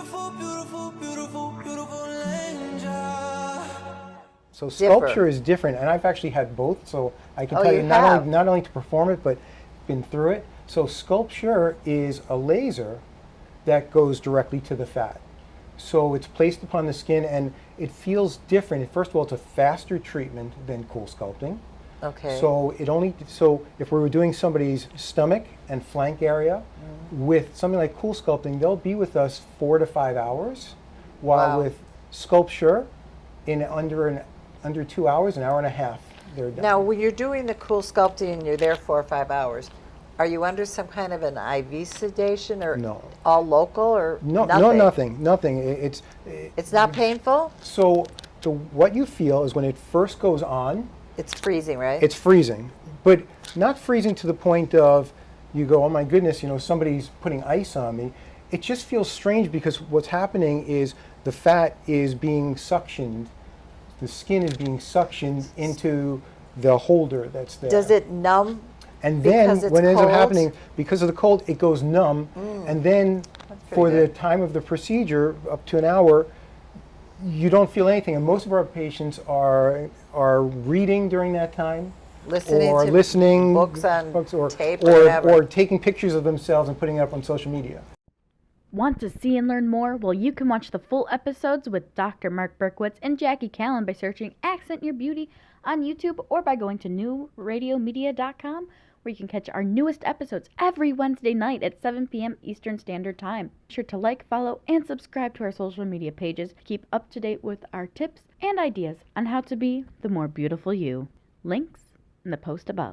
beautiful, beautiful, beautiful, beautiful angel. So sculpture is different, and I've actually had both, so I can tell you not only to perform it, but been through it. So sculpture is a laser that goes directly to the fat. So it's placed upon the skin, and it feels different. First of all, it's a faster treatment than cool sculpting. Okay. So if we were doing somebody's stomach and flank area with something like cool sculpting, they'll be with us 4 to 5 hours, while with sculpture, in under 2 hours, an hour and a half, they're done. Now, when you're doing the cool sculpting and you're there 4 or 5 hours, are you under some kind of an IV sedation, or all local, or nothing? Nothing. It's not painful? So what you feel is when it first goes on, it's freezing, right? It's freezing, but not freezing to the point of you go, oh my goodness, somebody's putting ice on me. It just feels strange because what's happening is the fat is being suctioned, the skin is being suctioned into the holder that's there. Does it numb? And then what ends up happening, because of the cold, it goes numb. And then for the time of the procedure, up to an hour, you don't feel anything. And most of our patients are reading during that time, listening books on tape, or taking pictures of themselves and putting it up on social media. Want to see and learn more? Well, you can watch the full episodes with Dr. Mark Berkowitz and Jackie Kallen by searching Accent Your Beauty on YouTube, or by going to newradiomedia.com, where you can catch our newest episodes every Wednesday night at 7 p.m. Eastern Standard Time. Be sure to like, follow, and subscribe to our social media pages to keep up to date with our tips and ideas on how to be the more beautiful you. Links in the post above.